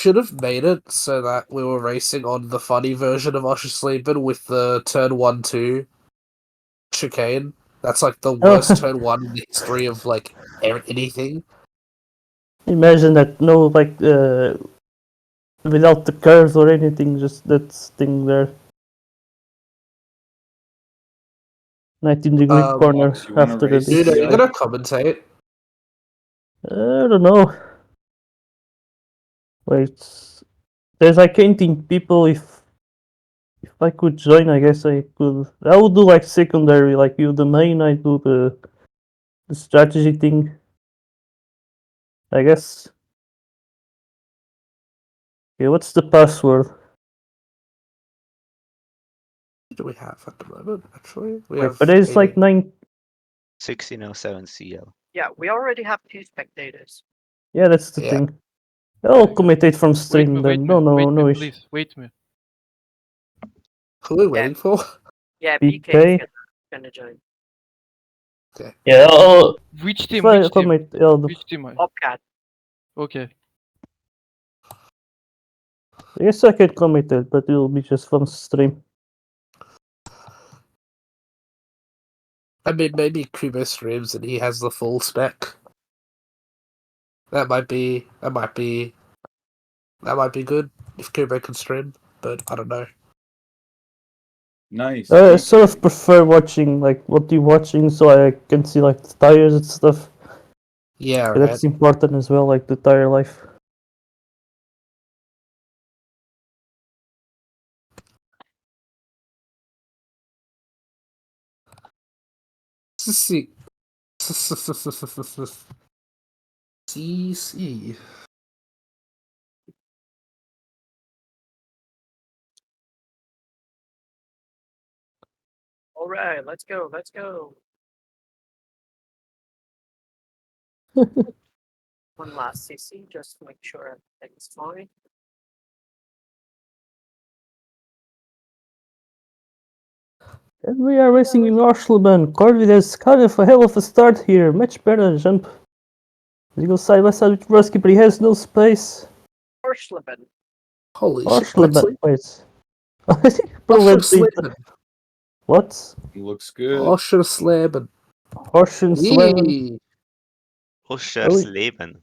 should have made it so that we were racing on the funny version of Oshersleben with the turn 1-2 chicane. That's like the worst turn 1 in the history of like anything. Imagine that, no, like, without the curves or anything, just that thing there. 19-degree corner Box, you wanna after the race? Dude, are you Yeah. gonna commentate? I don't know. Wait, there's like 18 people. If I could join, I guess I could. I would do like secondary, like you the main. I do the strategy thing. I guess. Okay, what's the password? What do we have at the moment, actually? We Wait, have but there's like 9. 1607 CL. Yeah, we already have 2 spectators. Yeah, that's the Yeah. thing. I'll Yeah. commentate from Wait stream me, then. wait No, me, no, wait no me, issue. please. Wait me. Who are we waiting for? Yeah, BK? BK is gonna join. Yeah, I'll Which if team? I Which team? comment, I'll do. Which team? Bobcat. Okay. I guess I can commentate, but it'll be just from stream. I mean, maybe Kubo streams and he has the full spec. That might be good if Kubo can stream, but I don't know. Nice. I sort of BK. prefer watching like what you're watching, so I can see like the tires and stuff. Yeah, But right. that's important as well, like the tire life. C. CC. All right, let's go. Let's go. One last CC just to make sure everything's fine. And we are racing in Arschleben. Corvid has kind of a hell of a start here. Much better jump. He goes side by side with Rusky, but he has no space. Horschleben. Holy shit. Arschleben. Wait. Oshersleben. What? Looks good. Oshersleben. Horschensleben. Yee. Oschersleben.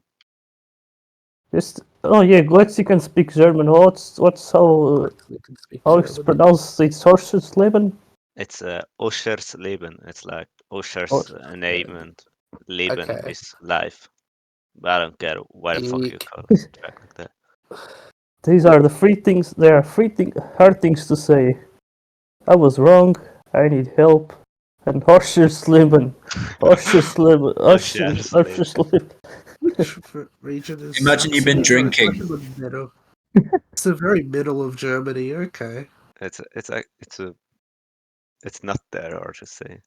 Just oh yeah, Glitzy can speak German. What's how We can speak how it's German. pronounced? It's Horschensleben. It's Oschersleben. It's like Oscher's Oh. name and Leben Okay. is life. But I don't care why the fuck you Eek. call it track like that. These are the three things. There are hard things to say. I was wrong. I need help. And Horschensleben. Horschensleben. Horschensleben. Region is Imagine you've been Sachsen. drinking. It's like in the middle. It's the very middle of Germany. Okay. It's not there, or just say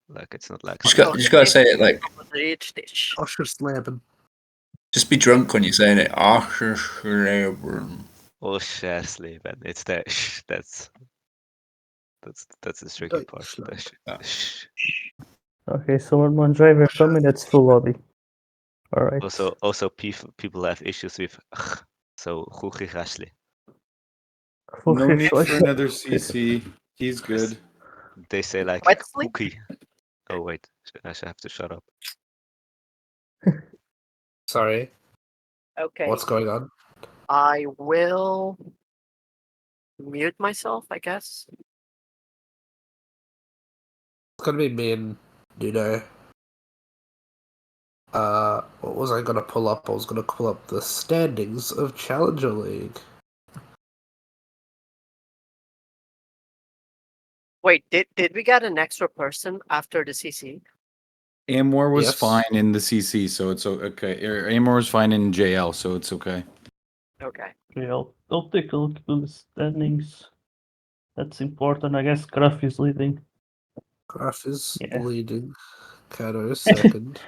like it's not like You just gotta say it like, Oshersleben. just be drunk when you're saying it. Oschersleben. It's the that's the tricky part. Yeah. Okay, so one driver coming. That's full lobby. All right. Also people have issues with so Huchigashli. No Okay, need so I for another CC. He's good. They say like Wesley? Huki. Oh wait, I should have to shut up. Sorry. Okay. What's going on? I will mute myself, I guess. It's gonna be me and Nuno. What was I gonna pull up? I was gonna pull up the standings of Challenger League. Wait, did we get an extra person after the CC? Amor was Yes. fine in the CC, so it's okay. Amor was fine in JL, so it's okay. Okay. Okay, I'll take a look at the standings. That's important, I guess. Graf is leading. Graf is Yeah. leading. Kato is second.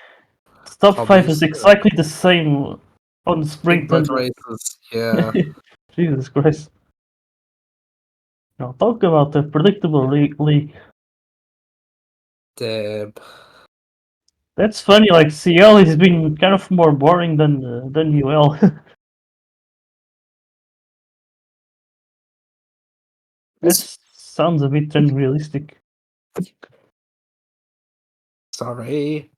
Top Tommy 5 is third. exactly the same on In sprint both and races. Yeah. Jesus Christ. Now talk about the predictable league. Damn. That's funny. Like CL has been kind of more boring than UL. That sounds a bit unrealistic. Sorry.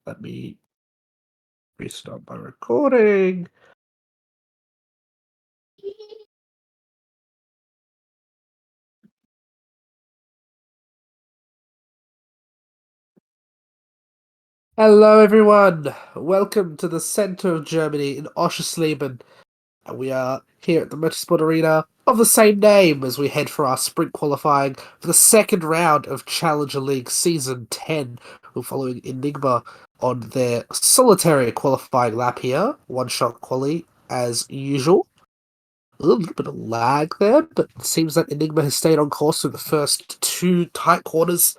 Let me restart my recording. Hello, everyone. Welcome to the center of Germany in Oschersleben. And we are here at the Motorsport Arena of the same name as we head for our sprint qualifying for the second round of Challenger League Season 10. We're following Enigma on their solitary qualifying lap here. One-shot quali as usual. A little bit of lag there, but it seems that Enigma has stayed on course through the first two tight corners.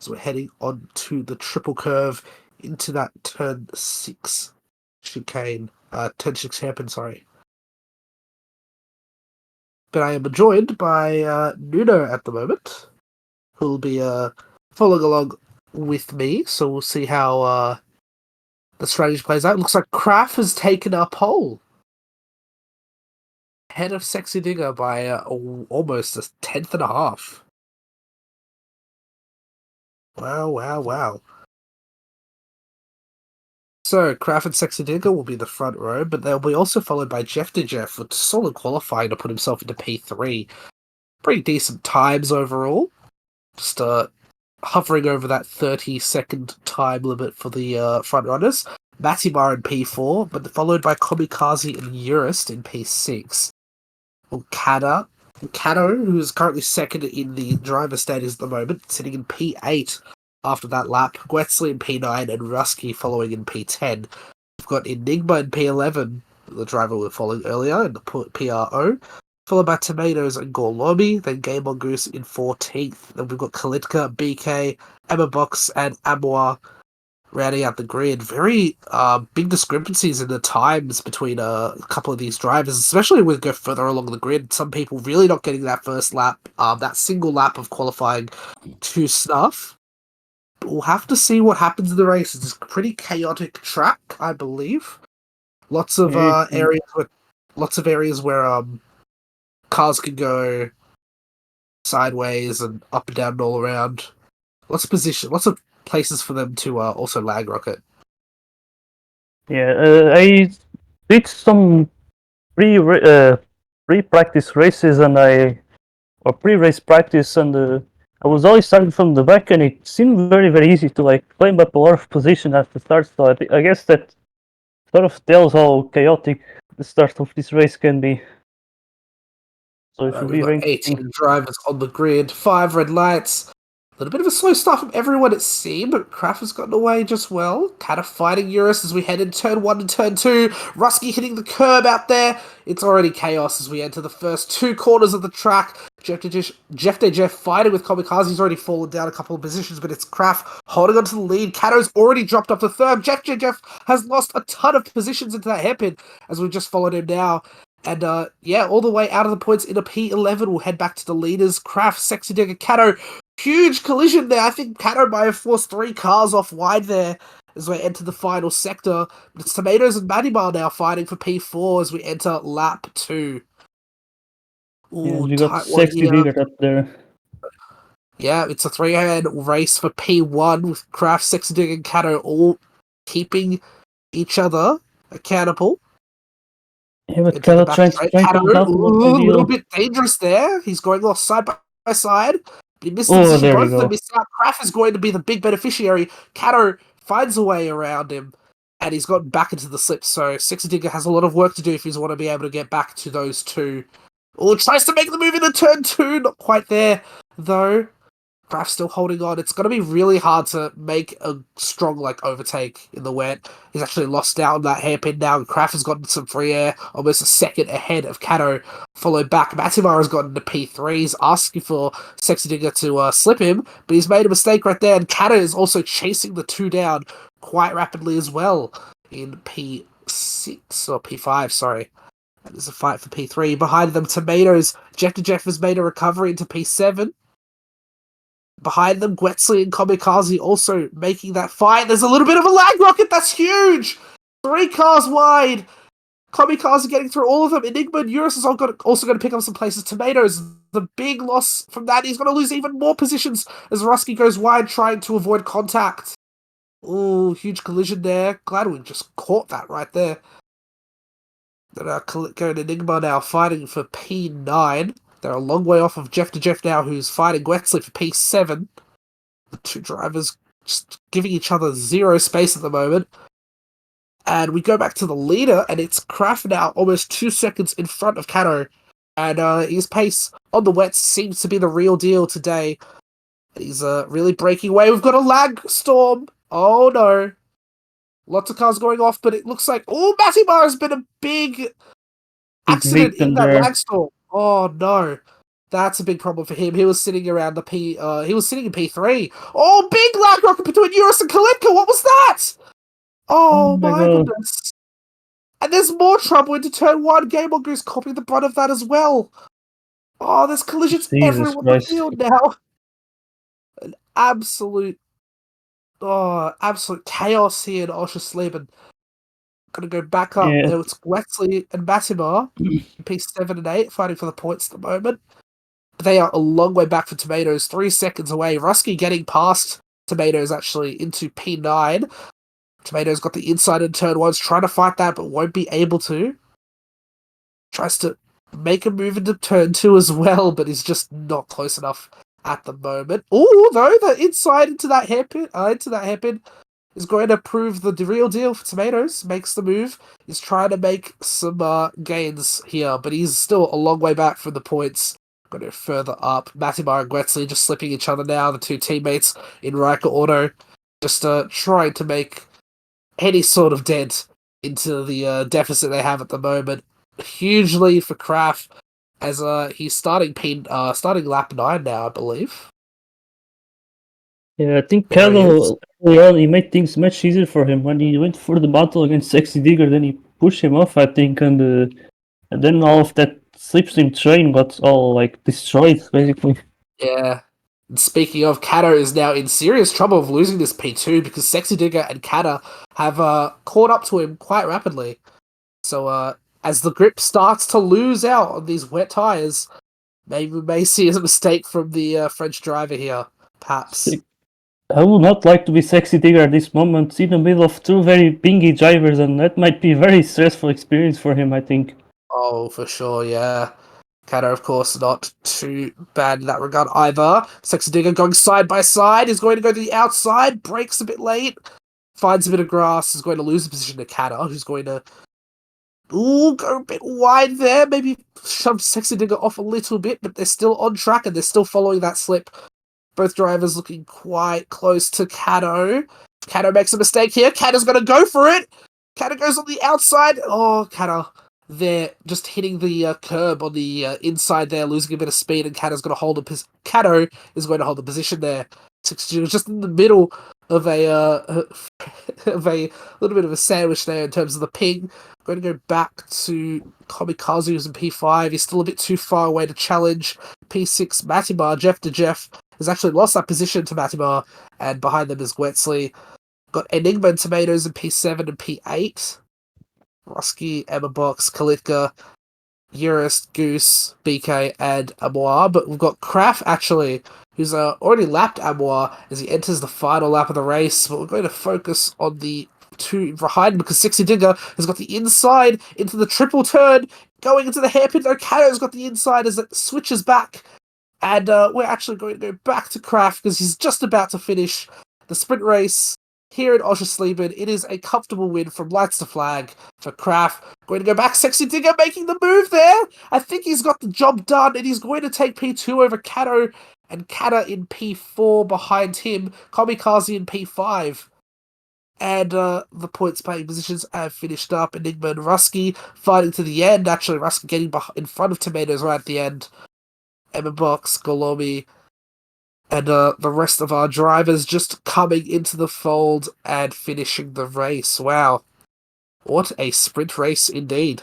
So we're heading on to the triple curve into that turn 6 chicane. Turn 6 hairpin, sorry. But I am joined by Nuno at the moment, who'll be following along with me. So we'll see how the strategy plays out. Looks like Kraft has taken our pole. Head of Sexy Digger by almost a tenth and a half. Wow. So, Kraft and Sexy Digger will be the front row, but they'll be also followed by Jeff with solid qualifying to put himself into P3. Pretty decent times overall. Just hovering over that 30-second time limit for the front runners. Matimar in P4, but followed by Komikaze and Urist in P6. Okada, who's currently second in the driver standings at the moment, sitting in P8 after that lap. Gwetsley in P9 and Rusky following in P10. We've got Enigma in P11, the driver we were following earlier, in the PRO. Followed by Tomatoes and Gorlomi, then Game Mongoose in 14th. Then we've got Kalitka, BK, Emma Box, and Amoa rounding out the grid. Very big discrepancies in the times between a couple of these drivers, especially when we go further along the grid. Some people really not getting that first lap, that single lap of qualifying to snuff. But we'll have to see what happens in the race. It's a pretty chaotic track, I believe. Lots of areas where cars can go sideways and up and down and all around. Lots of places for them to also lag rocket. Yeah, I did some pre-practice races or pre-race practice, and I was always starting from the back, and it seemed very, very easy to like climb up a lot of position at the start. So I guess that sort of tells how chaotic the start of this race can be. So it should be We've very got 18 drivers on the grid, 5 red lights. A little bit of a slow start from everyone it seemed, but Kraft has gotten away just well. Kind of fighting Eurus as we head in turn 1 and turn 2. Rusky hitting the curb out there. It's already chaos as we enter the first 2 corners of the track. Jeff fighting with Komikaze. He's already fallen down a couple of positions, but it's Kraft holding onto the lead. Kato's already dropped off the third. Jeff has lost a ton of positions into that hairpin as we've just followed him now. And all the way out of the points in a P11. We'll head back to the leaders. Kraft, Sexy Digger, Kato. Huge collision there. I think Kato might have forced 3 cars off wide there as we enter the final sector. But it's Tomatoes and Matimar now fighting for P4 as we enter lap 2. Ooh, you got Sexy Digger up there. Yeah, it's a 3-hand race for P1 with Kraft, Sexy Digger, and Kato all keeping each other accountable. Yeah, but Kato trying to hold up. A little bit dangerous there. He's going off side by side. But he missed the position. Both of them missed out. Kraft is going to be the big beneficiary. Kato finds a way around him, and he's gotten back into the slip. So Sexy Digger has a lot of work to do if he's want to be able to get back to those two. Tries to make the move into turn 2. Not quite there, though. Kraft still holding on. It's going to be really hard to make a strong overtake in the wet. He's actually lost out on that hairpin now, and Kraft has gotten some free air, almost a second ahead of Kato, followed back. Matimar has gotten to P3. He's asking for Sexy Digger to slip him, but he's made a mistake right there, and Kato is also chasing the 2 down quite rapidly as well in P6, or P5, sorry. There's a fight for P3. Behind them, Tomatoes. Jeff has made a recovery into P7. Behind them, Gwetsley and Komikaze also making that fight. There's a little bit of a lag rocket. That's huge. 3 cars wide. Komikaze getting through all of them. Enigma and Eurus is also going to pick up some places. Tomatoes, the big loss from that. He's going to lose even more positions as Rusky goes wide, trying to avoid contact. Ooh, huge collision there. Gladwin just caught that right there. Then Kaliko and Enigma now fighting for P9. They're a long way off of Jeff to Jeff now, who's fighting Wetsley for P7. The two drivers just giving each other zero space at the moment. And we go back to the leader, and it's Kraft now almost 2 seconds in front of Kato. And his pace on the wets seems to be the real deal today. And he's really breaking away. We've got a lag storm. Oh no. Lots of cars going off, but it looks like... Oh, Matimar has been a big accident in that there. lag storm. Oh no. That's a big problem for him. He was sitting around the he was sitting in P3. Oh, big lag rocket between Eurus and Kalitka. What was that? Oh my God. goodness. And there's more trouble into turn 1. Game on Goose copying the brunt of that as well. Oh, there's collisions Jesus everywhere on the Christ. field now. An absolute chaos here in Oschersleben. Gonna go back up. Yeah. Now it's Wetsley and Matimar, P7 and 8, fighting for the points at the moment. But they are a long way back for Tomatoes, 3 seconds away. Rusky getting past Tomatoes actually into P9. Tomatoes got the inside in turn 1's trying to fight that, but won't be able to. Tries to make a move into turn 2 as well, but is just not close enough at the moment. Oh, though, the inside into that hairpin is going to prove the real deal for Tomatoes. Makes the move. He's trying to make some gains here, but he's still a long way back from the points. Going to further up. Matimar and Gwetsley just slipping each other now. The two teammates in Riker Auto just trying to make any sort of dent into the deficit they have at the moment. Huge lead for Kraft as he's starting lap 9 now, I believe. Yeah, I think There he is. Calvo early on he made things much easier for him when he went for the battle against Sexy Digger. Then he pushed him off, I think, and then all of that slipstream train got all like destroyed, basically. Yeah. And speaking of, Kata is now in serious trouble of losing this P2 because Sexy Digger and Kata have caught up to him quite rapidly. So as the grip starts to lose out on these wet tyres, maybe we may see a mistake from the French driver here, perhaps. I would not like to be Sexy Digger at this moment, in the middle of two very bingy drivers, and that might be a very stressful experience for him, I think. Oh, for sure, yeah. Kata, of course, not too bad in that regard either. Sexy Digger going side by side, is going to go to the outside, brakes a bit late, finds a bit of grass, is going to lose the position to Kata, who's going to go a bit wide there, maybe shove Sexy Digger off a little bit, but they're still on track and they're still following that slip. Both drivers looking quite close to Kato. Kato makes a mistake here. Kato's going to go for it. Kato goes on the outside. Oh, Kato. They're just hitting the curb on the inside there, losing a bit of speed, and Kato's going to hold Kato is going to hold the position there. Just in the middle of a of a little bit of a sandwich there in terms of the ping. Going to go back to Komikazu, who's in P5. He's still a bit too far away to challenge. P6, Matimar, Jeff to Jeff, has actually lost that position to Matimar, and behind them is Gwetsley. Got Enigma and Tomatoes in P7 and P8. Rusky, Emma Box, Kalitka, Eurus, Goose, BK, and Amoir. But we've got Kraft, actually, who's already lapped Amoir as he enters the final lap of the race. But we're going to focus on the two behind because Sexy Digger has got the inside into the triple turn, going into the hairpin. Okato's got the inside as it switches back. And we're actually going to go back to Kraft because he's just about to finish the sprint race here in Oschersleben. It is a comfortable win from lights to flag for Kraft. Going to go back, Sexy Digger making the move there. I think he's got the job done, and he's going to take P2 over Kato, and Kata in P4 behind him, Komikaze in P5. And the points paying positions have finished up. Enigma and Rusky fighting to the end. Actually, Rusky getting in front of Tomatoes right at the end. Emma Box, Golomi, and the rest of our drivers just coming into the fold and finishing the race. Wow. What a sprint race indeed.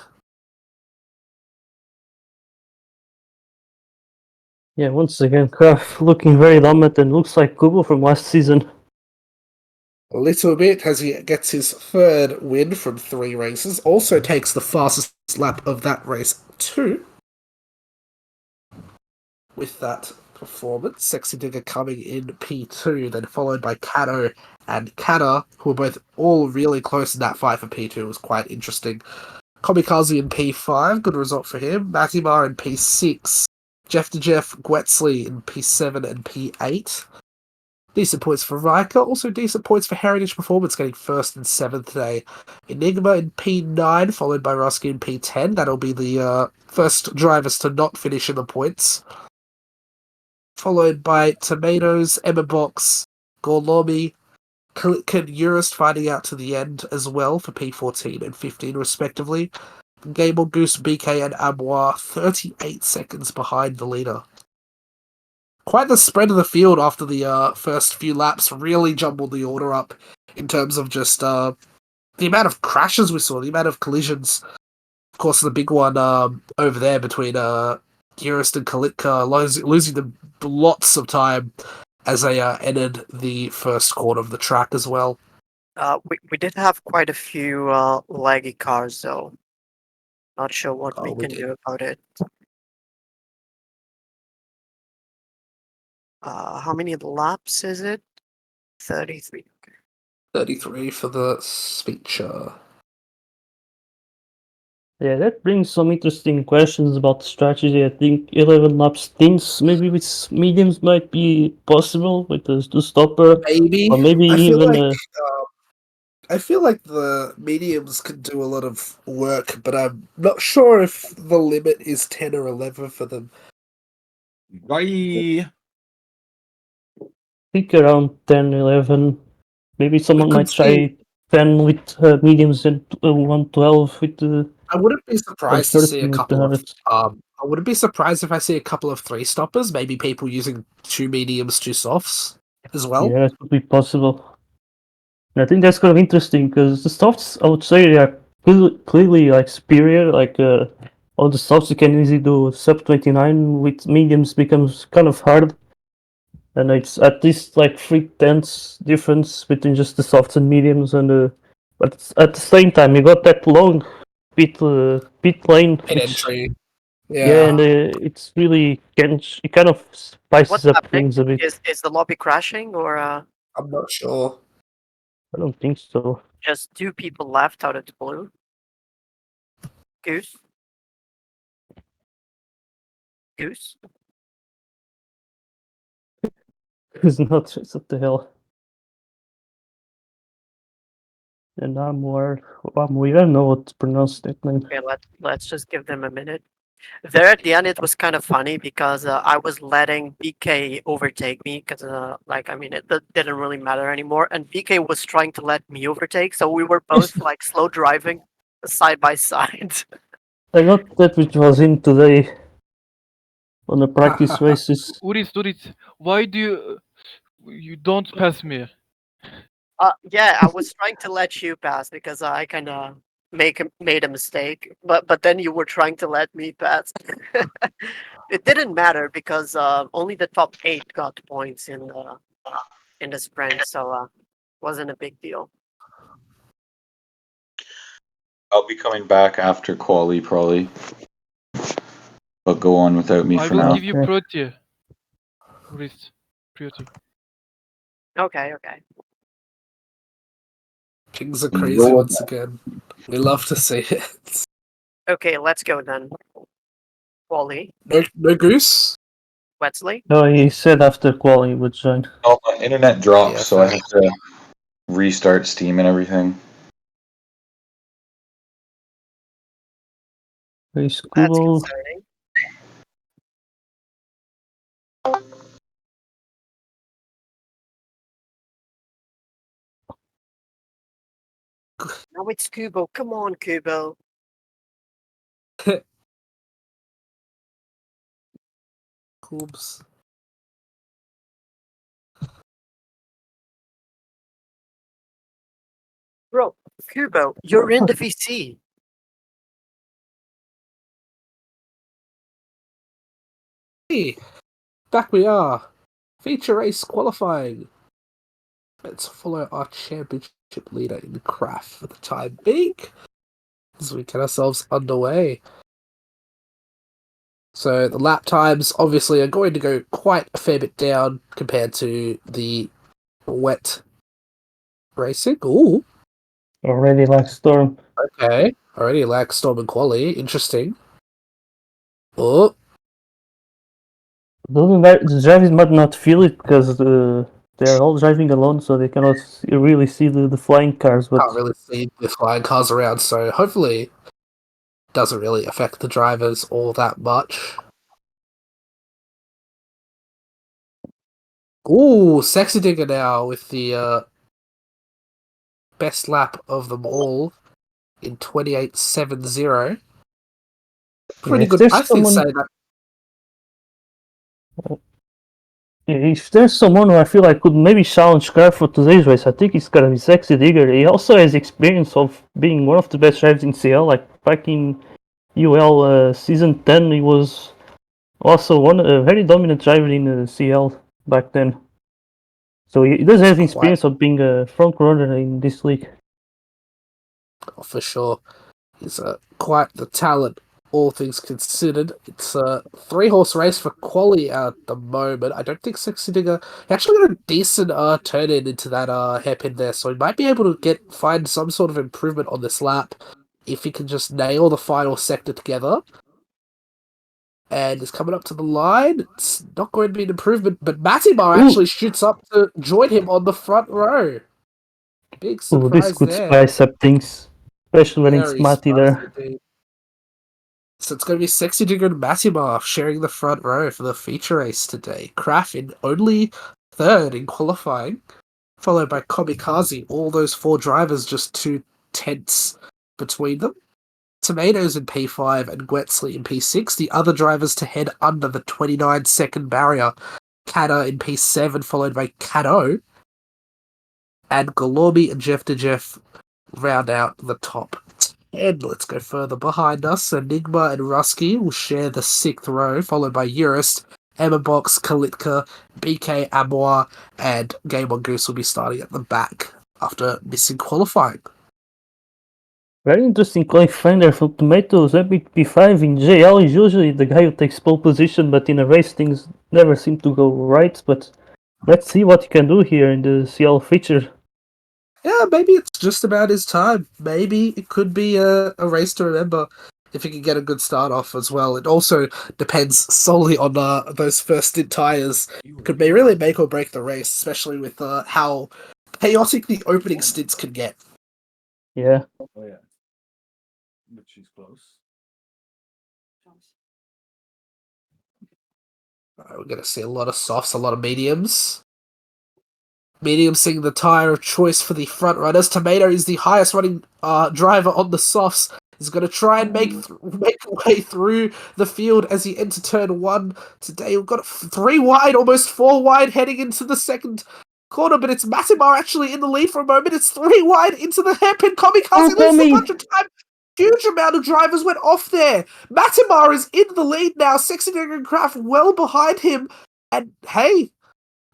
Yeah, once again, Kraft looking very dominant and looks like Kubo from last season. A little bit as he gets his third win from 3 races. Also takes the fastest lap of that race too. with that performance. Sexy Digger coming in P2, then followed by Kato and Kana, who were both all really close in that fight for P2. It was quite interesting. Komikaze in P5, good result for him. Matimar in P6. Jeff to Jeff Gwetsley in P7 and P8. Decent points for Riker, also decent points for Heritage Performance, getting 1st and 7th today. Enigma in P9, followed by Rusky in P10. That'll be the first drivers to not finish in the points. Followed by Tomatoes, Emma Box, Gorlomi, Kalitka and Urist fighting out to the end as well for P14 and 15 respectively. Gable Goose, BK and Abois 38 seconds behind the leader. Quite the spread of the field after the first few laps really jumbled the order up in terms of just the amount of crashes we saw, the amount of collisions. Of course, the big one over there between Urist and Kalitka losing them lots of time as they entered the first quarter of the track as well. We did have quite a few laggy cars though. Not sure what we can do about it. How many laps is it? 33. Okay. 33 for the speech. Yeah, that brings some interesting questions about strategy. I think 11 lap stints, maybe with mediums might be possible with the stopper, Maybe. or maybe I feel like the mediums can do a lot of work, but I'm not sure if the limit is 10 or 11 for them. Bye. think around 10, 11. Maybe someone could might try see- 10 with mediums and 112 with the. I wouldn't be surprised to see a 13 with couple of. hards. I wouldn't be surprised if I see a couple of 3 stoppers. Maybe people using 2 mediums, 2 softs as well. Yeah, it could be possible. And I think that's kind of interesting because the softs, I would say, they are clearly like superior. Like all the softs you can easily do sub 29 with mediums becomes kind of hard. And it's at least like 3/10 difference between just the softs and mediums. And but at the same time, you got that long pit lane. Pit entry. Yeah, and it's really it kind of spices What's up happening? things a bit. Is the lobby crashing or I'm not sure. I don't think so. just 2 people left out of the blue? Goose? Goose? It's not. What the hell? And Amor, I don't know what to pronounce that name. Okay, let's just give them a minute. There at the end, it was kind of funny because I was letting BK overtake me because, it didn't really matter anymore. And BK was trying to let me overtake, so we were both like slow driving side by side. I got that which was in today on the practice races. Uris, why do you don't pass me? Yeah, I was trying to let you pass because I kind of made a mistake, but then you were trying to let me pass. It didn't matter because only the top 8 got points in the sprint, so wasn't a big deal. I'll be coming back after quali probably, but go on without me I for will now. give you pro tier. Uris, priority. Okay. Kings are crazy once again. We love to see it. Okay, let's go then. Wally, No goose? Wesley. No, he said after quali he would join. Oh, my internet dropped, Yeah, so I fair. have to restart Steam and everything. He's That's cool. concerning. Now it's Kubo. Come on, Kubo. Oops. Bro, Kubo, you're in the VC. Hey, back we are. Feature race qualifying. Let's follow our championship leader in craft for the time being as we get ourselves underway. So the lap times obviously are going to go quite a fair bit down compared to the wet racing. Ooh, Already like Storm. okay. Already like Storm and Quali. Interesting. Oh, The drivers might not feel it because they are all driving alone, so they cannot really see the flying cars. But can't really see the flying cars around, so hopefully doesn't really affect the drivers all that much. Ooh, Sexy Digger now with the best lap of them all in 28.70. Pretty if good. there's I think someone, say that. if there's someone who I feel like could maybe challenge Car for today's race, I think it's gonna be Sexy Digger. He also has experience of being one of the best drivers in CL. Like back in UL season 10, he was also a very dominant driver in CL back then. So he does have Quite experience of being a front runner in this league. for sure. He's quite the talent, all things considered. It's a 3-horse race for quali at the moment. I don't think Sexy Digger he actually got a decent turn in into that hairpin there, so he might be able to find some sort of improvement on this lap if he can just nail the final sector together. And he's coming up to the line. It's not going to be an improvement, but Matimar actually shoots up to join him on the front row. Big Oh, this surprise could there. spice up things, especially when it's Very Matty spicy there. indeed. So it's going to be Sexy Digger and Matimar sharing the front row for the feature race today. Kraft in only third in qualifying, followed by Komikaze. All those 4 drivers just 2 tenths between them. Tomatoes in P5 and Gwetsley in P6. The other drivers to head under the 29-second barrier. Kata in P7, followed by Kato. And Galorbi and Jeff to Jeff round out the top 10. Let's go further behind us. Enigma and Rusky will share the 6th row, followed by Urist, Emma Box, Kalitka, BK, Amoa, and Game on Goose will be starting at the back after missing qualifying. Very interesting qualifying there for Tomatoes. Epic P5 in JL is usually the guy who takes pole position, but in a race things never seem to go right. But let's see what he can do here in the CL feature. Yeah, maybe it's just about his time. Maybe it could be a race to remember if he can get a good start off as well. It also depends solely on those first stint tyres. It could be really make or break the race, especially with how chaotic the opening stints can get. Yeah. But she's close. We're going to see a lot of softs, a lot of mediums. Medium seeing the tyre of choice for the front runners. Tomato is the highest running driver on the softs. He's going to try and make way through the field as he enters turn 1 today. We've got 3 wide, almost 4 wide heading into the second corner, but it's Matimar actually in the lead for a moment. It's 3 wide into the hairpin. Komikaze loses a bunch of time. Huge amount of drivers went off there. Matimar is in the lead now. Sexy Digger and Kraft well behind him. And hey,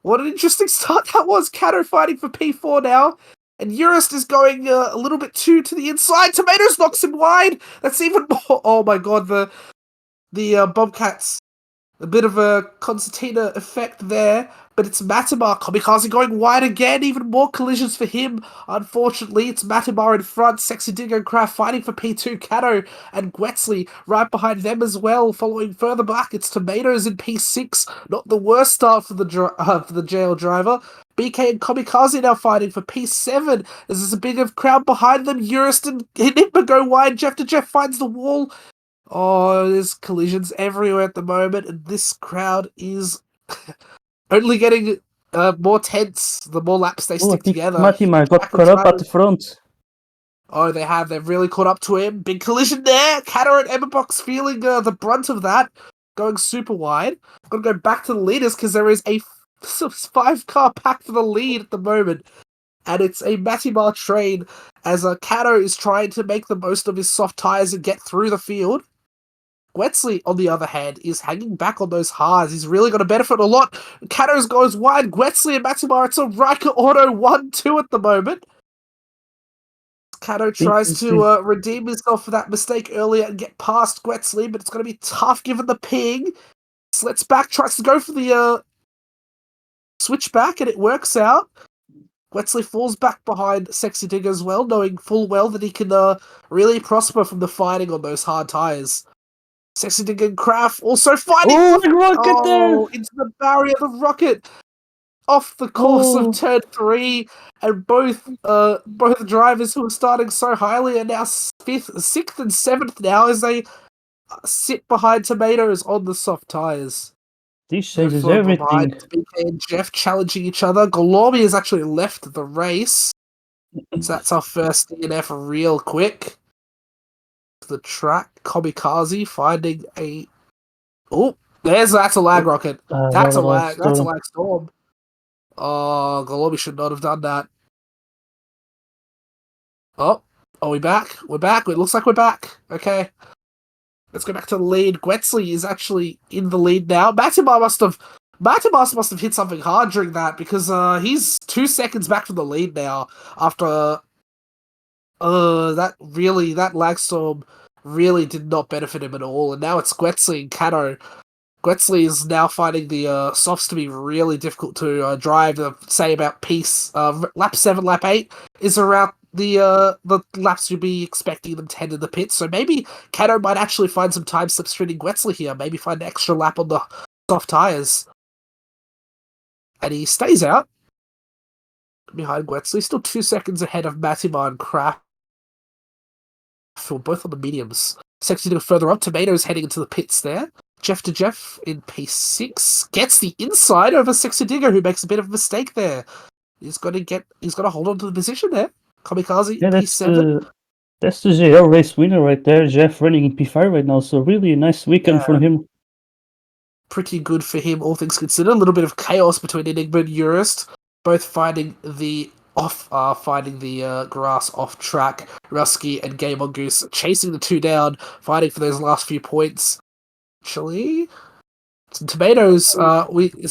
what an interesting start that was. Kato fighting for P4 now. And Urist is going a little bit too to the inside. Tomatoes knocks him wide. That's even more. Oh my god, the Bobcats. A bit of a concertina effect there, but it's Matimar. Komikaze going wide again, even more collisions for him. Unfortunately, it's Matimar in front, Sexy Dingo Craft fighting for P2, Kato and Gwetsley right behind them as well. Following further back, it's Tomatoes in P6. Not the worst start for the JL driver. BK and Komikaze now fighting for P7. There's a big of crowd behind them. Urist and Enigma go wide. Jeff to Jeff finds the wall. Oh, there's collisions everywhere at the moment, and this crowd is only getting more tense the more laps they stick together. Matimar got caught up at the front. Oh, they have. They've really caught up to him. Big collision there. Kato and Emberbox feeling the brunt of that. Going super wide. I'm going to go back to the leaders because there is a 5-car pack for the lead at the moment. And it's a Matimar train as Kato is trying to make the most of his soft tyres and get through the field. Gwetsley, on the other hand, is hanging back on those hards. He's really going to benefit a lot. Kato goes wide. Gwetsley and Matimar, it's a Riker Auto 1-2 at the moment. Cato tries to redeem himself for that mistake earlier and get past Gwetsley, but it's going to be tough given the ping. Slits back, tries to go for the switchback, and it works out. Gwetsley falls back behind Sexy Digger as well, knowing full well that he can really prosper from the fighting on those hard tyres. Sexy Digger and Kraft also fighting. Oh, the rocket there! Into the barrier, the rocket off the course of turn 3, and both drivers who are starting so highly are now 5th, 6th, and 7th now as they sit behind Tomatoes on the soft tyres. This changes everything. BK and Jeff challenging each other. Golormi has actually left the race. So that's our first DNF real quick. The track, Kamikaze finding a... Oh, that's a lag rocket. That's a lag storm. Oh, Golormi should not have done that. Oh, are we back? We're back. It looks like we're back. Okay. Let's go back to the lead. Gwetsley is actually in the lead now. Matimar must have hit something hard during that because he's 2 seconds back from the lead now after that lag storm really did not benefit him at all. And now it's Gwetsley and Cato. Gwetsley is now finding the softs to be really difficult to drive. Say about piece lap 7, lap 8 is around the laps you'd be expecting them to head in the pits. So maybe Cato might actually find some time slipstreaming Gwetsley here. Maybe find an extra lap on the soft tyres. And he stays out behind Gwetsley, still 2 seconds ahead of Matimar and Kraft. Both on the mediums. Sexy to go further up. Tomatoes heading into the pits there. Jeff to Jeff in P6 gets the inside over Sexy Digger, who makes a bit of a mistake there. He's got to hold on to the position there. Kamikaze P7. That's the JL race winner right there. Jeff running in P5 right now, so really a nice weekend for him. Pretty good for him, all things considered. A little bit of chaos between Enigma and Urist, both finding the grass off track. Rusky and Game on Goose chasing the two down, fighting for those last few points. Actually, Tomatoes,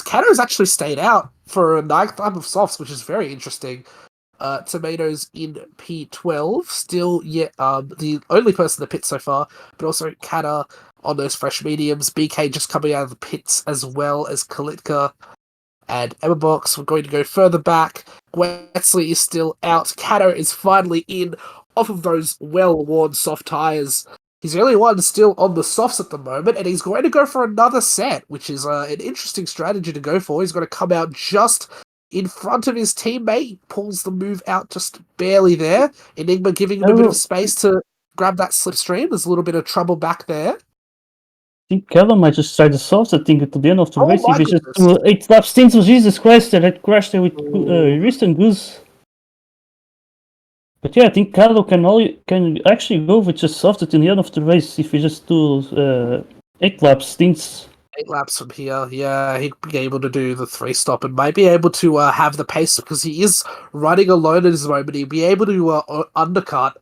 Cato's actually stayed out for a 9th lap of softs, which is very interesting. Tomatoes in P12, still yet the only person in the pit so far, but also Kata on those fresh mediums. BK just coming out of the pits as well as Kalitka and Emma Box. We're going to go further back. Gwetsley is still out. Kato is finally in off of those well-worn soft tyres. He's the only one still on the softs at the moment, and he's going to go for another set, which is an interesting strategy to go for. He's going to come out just in front of his teammate, pulls the move out just barely there. Enigma giving him a bit of space to grab that slipstream. There's a little bit of trouble back there. I think Callum might just try the softs, I think, at the end of the race. If he just goodness. 8 lap stints of Jesus Christ, that had crashed there with Wrist and Goose. But yeah, I think Carlo can actually go with just soft at the end of the race if we just do 8 lap stints. 8 laps from here, yeah, he'd be able to do the 3-stop and might be able to have the pace because he is running alone at this moment. He'd be able to undercut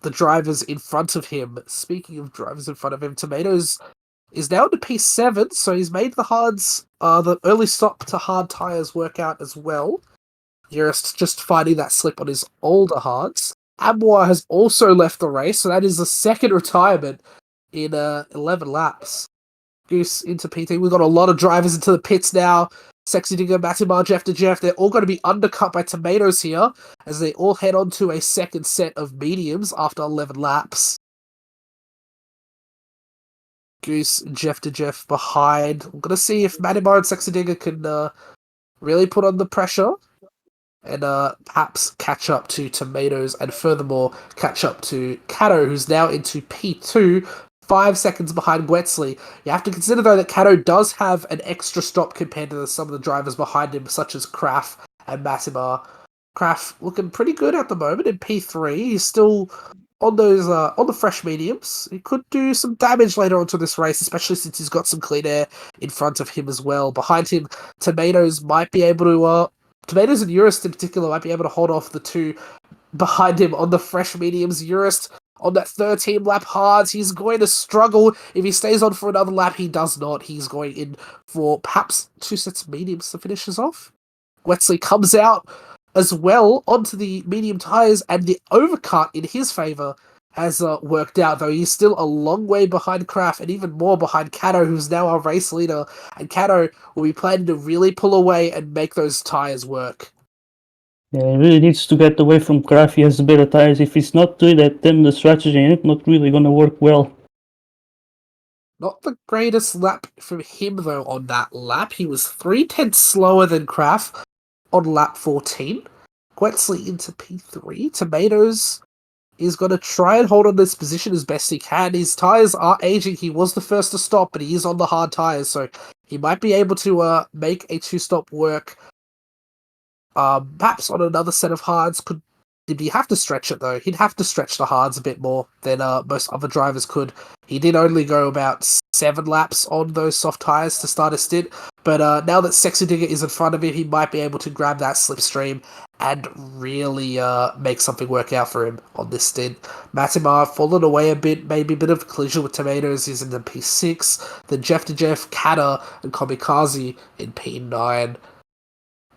the drivers in front of him. Speaking of drivers in front of him, Tomatoes is now into P7, so he's made the hards, the early stop to hard tyres work out as well. Urist just finding that slip on his older hards. Amwa has also left the race, so that is the second retirement in 11 laps. Goose into PT. We've got a lot of drivers into the pits now. Sexy Digger, Matimar, Jeff to Jeff. They're all going to be undercut by Tomatoes here as they all head on to a second set of mediums after 11 laps. Goose and Jeff to Jeff behind. We're going to see if Matimar and Sexy Digger can really put on the pressure and perhaps catch up to Tomatoes and furthermore catch up to Kato, who's now into P2, 5 seconds behind Gwetsley. You have to consider, though, that Kato does have an extra stop compared to some of the drivers behind him, such as Kraft and Matimar. Kraft looking pretty good at the moment in P3. He's still on those on the fresh mediums. He could do some damage later on to this race, especially since he's got some clean air in front of him as well. Behind him, Tomatoes might be able to... Tomatoes and Urist in particular might be able to hold off the two behind him on the fresh mediums. Urist on that 13 lap hards, he's going to struggle. If he stays on for another lap, he does not. He's going in for perhaps 2 sets of mediums to finish us off. Gwetsley comes out as well onto the medium tyres, and the overcut in his favour has worked out, though he's still a long way behind Kraft and even more behind Kato, who's now our race leader, and Kato will be planning to really pull away and make those tyres work. Yeah, he really needs to get away from Kraft. He has better tires. If he's not doing that, then the strategy ain't not really gonna work well. Not the greatest lap from him, though, on that lap. He was 3/10 slower than Kraft on lap 14. Quetzley into P3. Tomatoes is going to try and hold on this position as best he can. His tyres are aging. He was the first to stop, but he is on the hard tyres, so he might be able to make a 2-stop work. Perhaps on another set of hards. Did he have to stretch it, though? He'd have to stretch the hards a bit more than most other drivers could. He did only go about 7 laps on those soft tyres to start a stint, but now that Sexy Digger is in front of him, he might be able to grab that slipstream and really make something work out for him on this stint. Matimar fallen away a bit, maybe a bit of a collision with Tomatoes. He's in the P6. Then Jeff to Jeff, Kata, and Kamikaze in P9.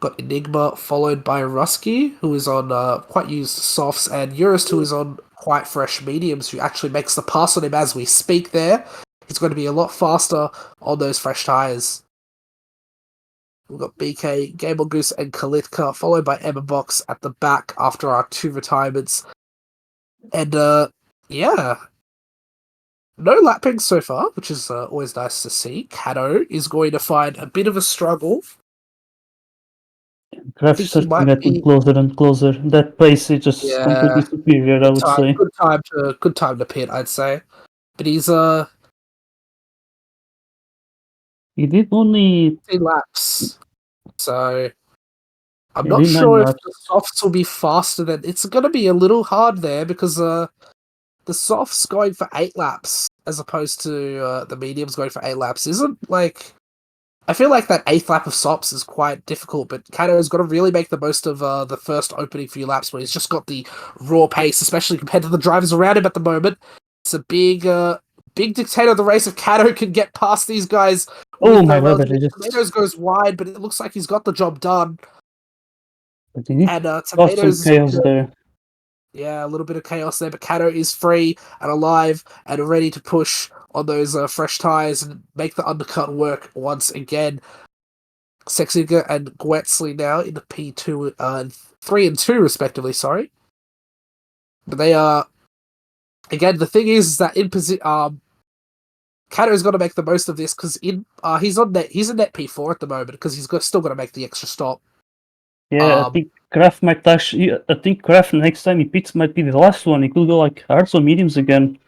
Got Enigma, followed by Rusky, who is on quite used softs, and Urist, who is on quite fresh mediums, who actually makes the pass on him as we speak there. He's going to be a lot faster on those fresh tyres. We've got BK, Gable Goose, and Kalitka, followed by Emma Box at the back after our 2 retirements. And, yeah. No lapping so far, which is always nice to see. Kato is going to find a bit of a struggle. Kraft is starting getting closer and closer. That pace is just completely superior, I would say. Good time to pit, I'd say. But he's He did only 10 laps, so I'm He not did 9 sure if laps. the softs will be faster than. It's going to be a little hard there because the softs going for 8 laps as opposed to the mediums going for 8 laps isn't like. I feel like that 8th lap of SOPs is quite difficult, but Kato's got to really make the most of the first opening few laps where he's just got the raw pace, especially compared to the drivers around him at the moment. It's a big dictator of the race. If Kato can get past these guys, Oh my god, Tomatoes goes wide, but it looks like he's got the job done. But he did And cause Tomatoes some chaos there. Yeah, a little bit of chaos there, but Kato is free and alive and ready to push on those fresh tyres and make the undercut work once again. Sexiga and Gwetsley now in the P2, 3 and 2 respectively, sorry. But they are, again, the thing is that in position, Kato's got to make the most of this because he's a net P4 at the moment because still got to make the extra stop. Yeah, I think Kraft might actually. I think Kraft next time he pits might be the last one. He could go like hards or mediums again.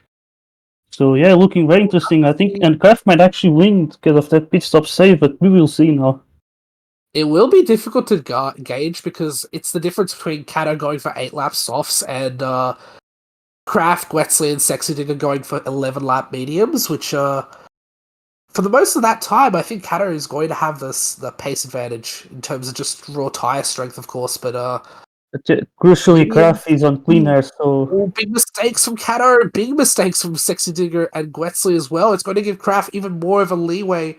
So yeah, looking very interesting. I think, and Kraft might actually win because of that pit stop save, but we will see now. It will be difficult to gauge because it's the difference between Kato going for 8 lap softs and Kraft, Gwetsley, and Sexy Digger going for 11 lap mediums, which for the most of that time, I think Kato is going to have the pace advantage in terms of just raw tyre strength, of course, but crucially, Kraft is on clean air, so big mistakes from Kato, big mistakes from Sexy Digger and Gwetsley as well. It's going to give Kraft even more of a leeway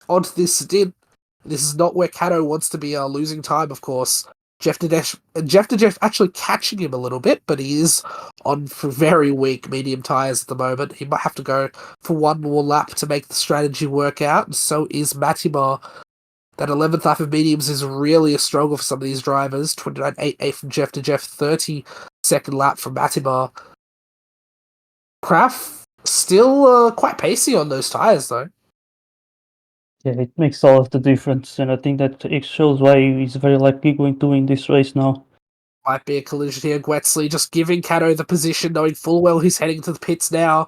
onto this stint. This is not where Kato wants to be losing time, of course. Jeff to Jeff actually catching him a little bit, but he is on for very weak medium tyres at the moment. He might have to go for one more lap to make the strategy work out, and so is Matimar. That 11th lap of mediums is really a struggle for some of these drivers. 29.88 from Jeff to Jeff, 32nd lap from Matimar. Kraft still quite pacey on those tyres, though. yeah, it makes all of the difference, and I think that it shows why he's very likely going to win this race now. Might be a collision here. Gwetsley just giving Kato the position, knowing full well he's heading to the pits now.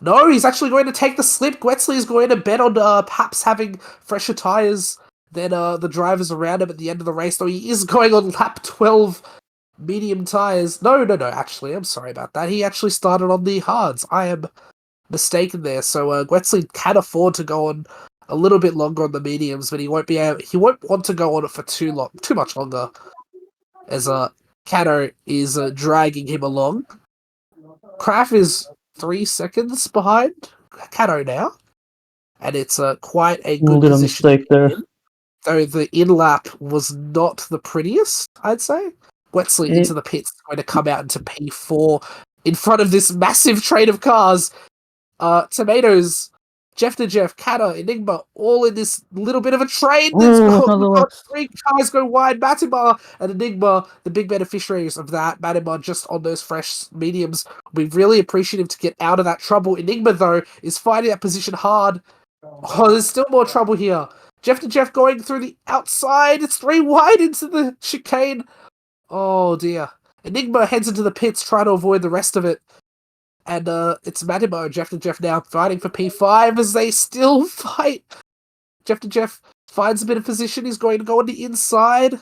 No, he's actually going to take the slip. Gwetsley is going to bet on perhaps having fresher tyres than the drivers around him at the end of the race, though he is going on lap 12 medium tyres. No, actually, I'm sorry about that. He actually started on the hards. I am mistaken there. So Gwetsley can afford to go on a little bit longer on the mediums, but he won't want to go on it for too much longer, as Kato is dragging him along. Kraft is 3 seconds behind Kato now, and it's quite a good Little position. mistake there. though the in lap was not the prettiest, I'd say. Wetsley into the pits, going to come out into P4 in front of this massive train of cars. Tomatoes, Jeff to Jeff, Kata, Enigma, all in this little bit of a train. That's another got one. 3 cars go wide. Matimar and Enigma, the big beneficiaries of that. Matimar just on those fresh mediums. We really appreciate him to get out of that trouble. Enigma, though, is fighting that position hard. Oh, there's still more trouble here. Jeff to Jeff going through the outside. It's 3 wide into the chicane. Oh, dear. Enigma heads into the pits, trying to avoid the rest of it. And it's Matimo and Jeff to Jeff now fighting for P5 as they still fight. Jeff to Jeff finds a bit of position. He's going to go on the inside.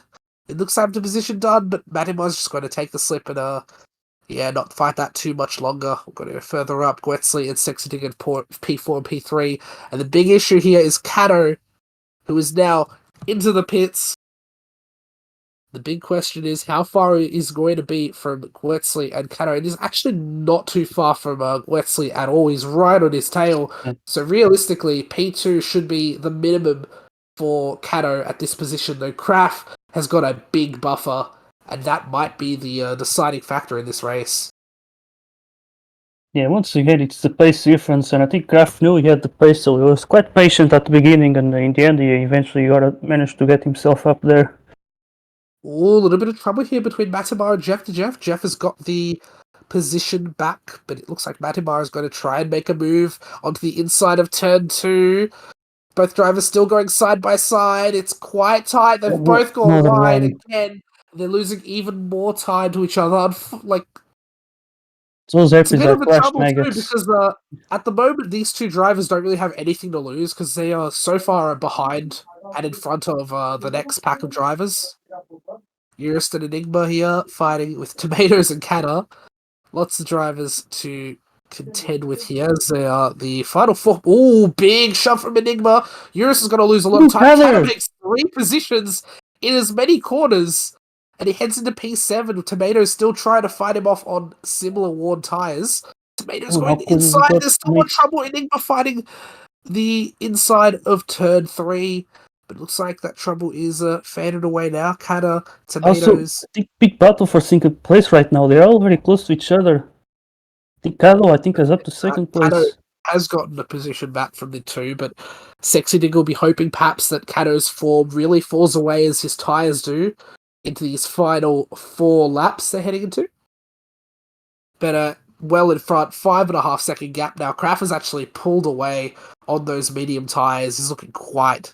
It looks like the position done, but Matimo's just going to take the slip and not fight that too much longer. We're going to go further up. Gwetsley and Sexting at P4 and P3. And the big issue here is Kato, who is now into the pits. The big question is how far is going to be from Gwetsley and Kato. It is actually not too far from Gwetsley at all. He's right on his tail. So realistically, P2 should be the minimum for Kato at this position, though Kraft has got a big buffer, and that might be the deciding factor in this race. Yeah, once again, it's the pace difference, and I think Kraft knew he had the pace, so he was quite patient at the beginning, and in the end, he eventually managed to get himself up there. Ooh, a little bit of trouble here between Matimar and Jeff to Jeff. Jeff has got the position back, but it looks like Matimar is going to try and make a move onto the inside of turn 2. Both drivers still going side by side. It's quite tight. They've both gone wide again. They're losing even more time to each other. Those It's a bit of a flash trouble too, maggots. because at the moment these two drivers don't really have anything to lose because they are so far behind and in front of the next pack of drivers. Eurist and Enigma here fighting with Tomatoes and Kata. Lots of drivers to contend with here as they are the final 4. Ooh, big shove from Enigma. Eurist is going to lose a lot of time. Kata makes 3 positions in as many corners. And he heads into P7 with Tomatoes still trying to fight him off on similar worn tyres. Tomatoes going inside. There's still more trouble. Enigma fighting the inside of turn 3. But it looks like that trouble is faded away now. Kata, Tomatoes. Also, I think big battle for second place right now. They're all very close to each other. I think Kado, is up to second place. Kato has gotten a position back from the 2, but Sexy Dig will be hoping perhaps that Kato's form really falls away as his tyres do into these final 4 laps they're heading into. But well in front, 5.5 second gap now. Kraft has actually pulled away on those medium tyres. He's looking quite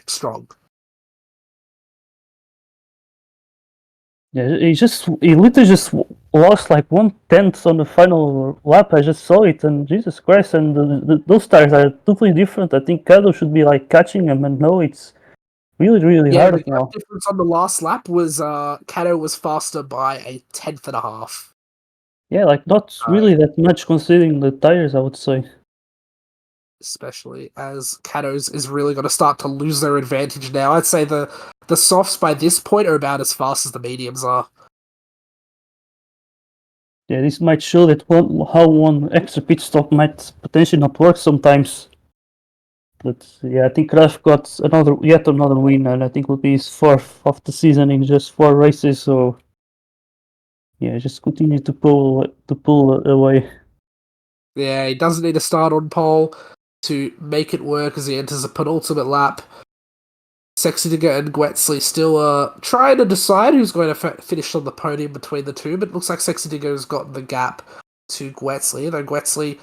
strong. Yeah, he literally just lost like 1/10 on the final lap. I just saw it, and Jesus Christ! And those tires are totally different. I think Kado should be like catching him, and no, it's really hard the now. difference on the last lap was Kato was faster by a 1/10.5. Yeah, like not really that much considering the tires, I would say. Especially as Kato's is really going to start to lose their advantage now. I'd say the softs by this point are about as fast as the mediums are. Yeah, this might show that how one extra pit stop might potentially not work sometimes. But yeah, I think Kraft got yet another win, and I think will be his 4th of the season in just 4 races. So yeah, just continue to pull away. Yeah, he doesn't need to start on pole to make it work as he enters a penultimate lap. Sexy Digger and Gwetsley still trying to decide who's going to finish on the podium between the 2, but it looks like Sexy Digger has gotten the gap to Gwetsley, though Gwetsley,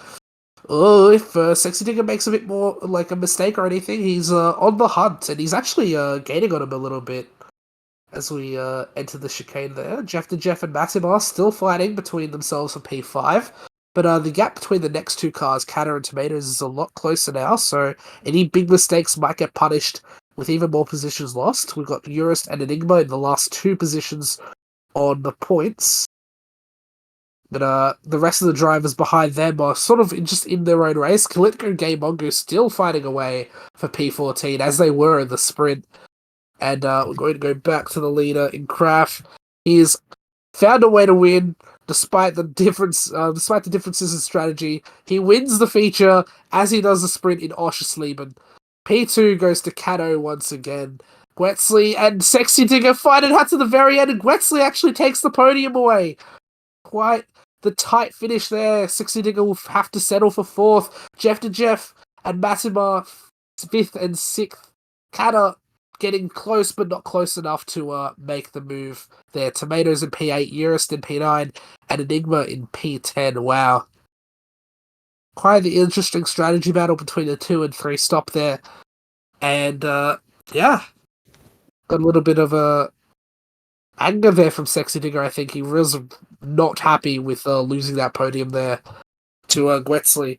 if Sexy Digger makes a bit more like a mistake or anything, he's on the hunt, and he's actually gaining on him a little bit as we enter the chicane there. Jeff to Jeff and Matimar still fighting between themselves for P5. But the gap between the next 2 cars, Kata and Tomatoes, is a lot closer now, so any big mistakes might get punished with even more positions lost. We've got Eurist and Enigma in the last 2 positions on the points. But the rest of the drivers behind them are sort of just in their own race. Kalitko and Game Mongo still fighting away for P14, as they were in the sprint. And we're going to go back to the leader in Kraft. He's found a way to win. Despite the differences in strategy, he wins the feature as he does the sprint in Oschersleben. P2 goes to Kato once again, Gwetzley and Sexy Digger fight it out to the very end, and Gwetzley actually takes the podium away. Quite the tight finish there. Sexy Digger will have to settle for fourth. Jeff to Jeff and Massima fifth and sixth. Kata getting close, but not close enough to make the move there. Tomatoes in P8, Eurist in P9, and Enigma in P10. Wow. Quite the interesting strategy battle between the 2 and 3 stop there. And, yeah. Got a little bit of a anger there from Sexy Digger, I think. He was not happy with losing that podium there to Gwetzley.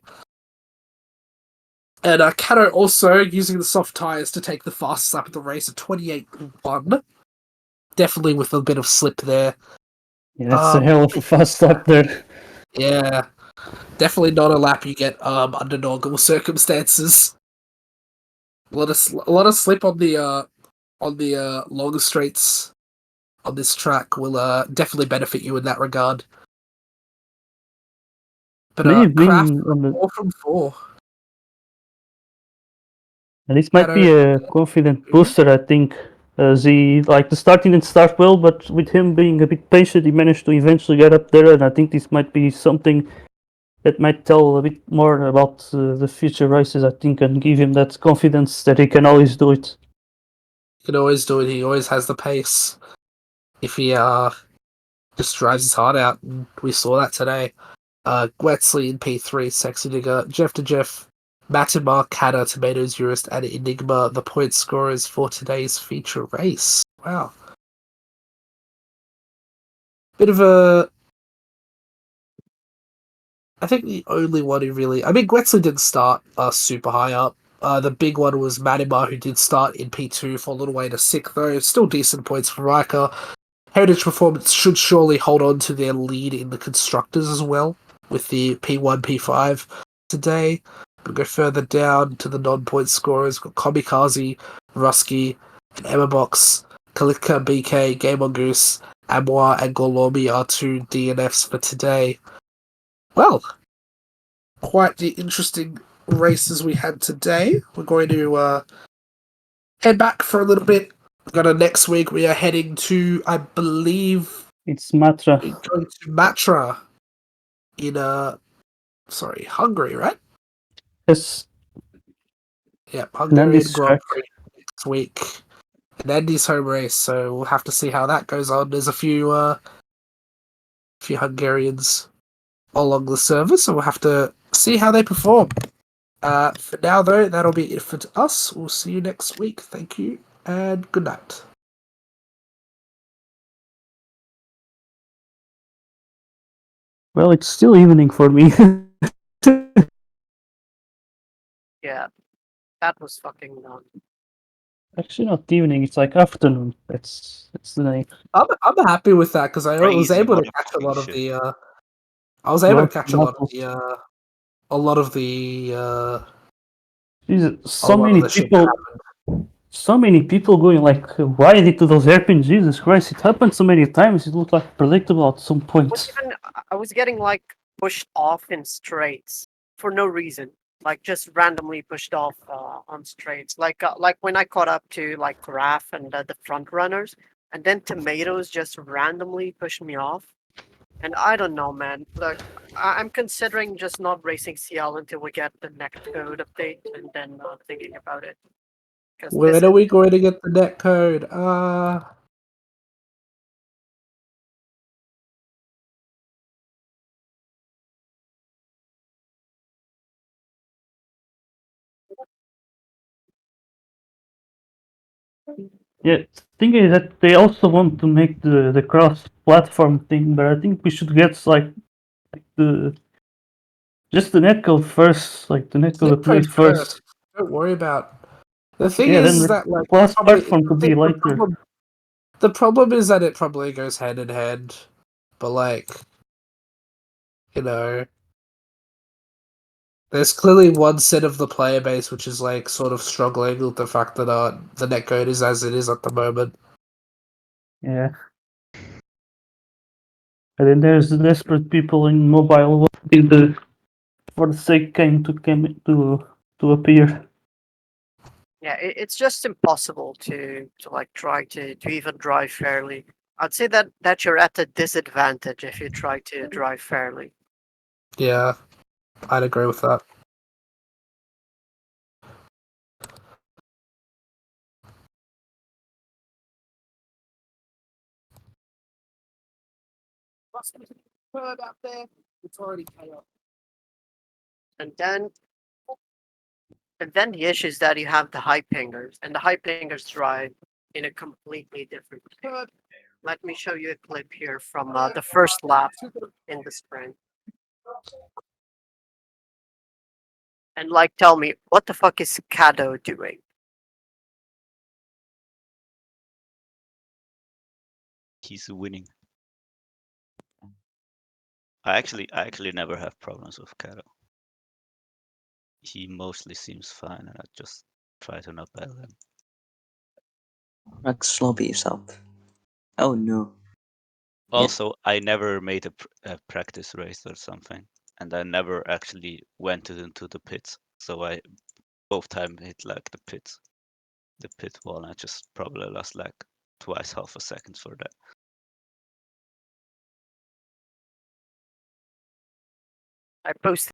And Kato also using the soft tyres to take the fastest lap of the race at 28.1. Definitely with a bit of slip there. Yeah, that's a hell of a fast lap there. Yeah. Definitely not a lap you get under normal circumstances. A lot of slip on the longer straights on this track will definitely benefit you in that regard. But May have Kraft been on the 4 from 4. And this might be a confident booster, I think. As he, like, the starting didn't start well, but with him being a bit patient, he managed to eventually get up there. And I think this might be something that might tell a bit more about the future races, I think, and give him that confidence that he can always do it. He can always do it. He always has the pace. If he just drives his heart out, and we saw that today. Gwetzley in P3, Sexy Digger, Jeff to Jeff, Matimar, Kata, Tomatoes, Eurist, and Enigma, the point scorers for today's feature race. Wow. Bit of a... I think the only one who really... I mean, Gwetzley didn't start super high up. The big one was Matimar, who did start in P2 for a little way to 6th, though. Still decent points for Riker. Heritage Performance should surely hold on to their lead in the Constructors as well, with the P1, P5 today. We'll go further down to the non-point scorers. We've got Komikaze, Rusky, and Emma Box, Kalika, BK, Game on Goose, Amwa, and Gorlomi are 2 DNFs for today. Well, quite the interesting races we had today. We're going to head back for a little bit. We've got a next week. We are heading to, I believe, It's Matra. we're going to Matra in Hungary, right? Yes. Yeah, Hungarian Andy's Grand track. Prix next week. And Andy's home race, so we'll have to see how that goes on. There's a few Hungarians along the server, so we'll have to see how they perform. For now, though, that'll be it for us. We'll see you next week. Thank you, and good night. Well, it's still evening for me. Yeah, that was fucking dumb. Actually, not evening. It's like afternoon. That's the name. I'm happy with that because I was Crazy able to catch a lot of modification. the. I was able to catch a lot of Jesus, a so lot many of the shit people. that happened. So many people going like right into those hairpins. Jesus Christ! It happened so many times. It looked like predictable at some point. I was getting like pushed off in straights for no reason, like just randomly pushed off on straights. Like when I caught up to like Graph and the front runners, and then Tomatoes just randomly pushed me off. And I don't know, man. Look, I'm considering just not racing CL until we get the next code update, and then thinking about it. 'Cause When this are is- we going to get the net code? Yeah, the thing is that they also want to make the cross-platform thing, but I think we should get like the just the netcode first, like the netcode C-Prix upgrade first. Don't worry about. The thing Yeah, then is the that like cross-platform probably could be later. the problem is that it probably goes hand in hand, but like, you know, there's clearly one set of the player base which is like sort of struggling with the fact that the netcode is as it is at the moment. Yeah. And then there's the desperate people in mobile wanting the for the sake game to appear. Yeah, it's just impossible to like try to even drive fairly. I'd say that you're at a disadvantage if you try to drive fairly. Yeah, I'd agree with that. It's already chaos. And then the issue is that you have the high pingers, and the high pingers drive in a completely different way. Let me show you a clip here from the first lap in the sprint. And like, tell me, what the fuck is Kado doing? He's winning. I actually never have problems with Kado. He mostly seems fine, and I just try to not battle him. Max, sloppy yourself. Oh no. Yeah. Also, I never made a practice race or something, and I never actually went into the pits. So I both time hit like the pit wall, and I just probably lost like twice half a second for that. I posted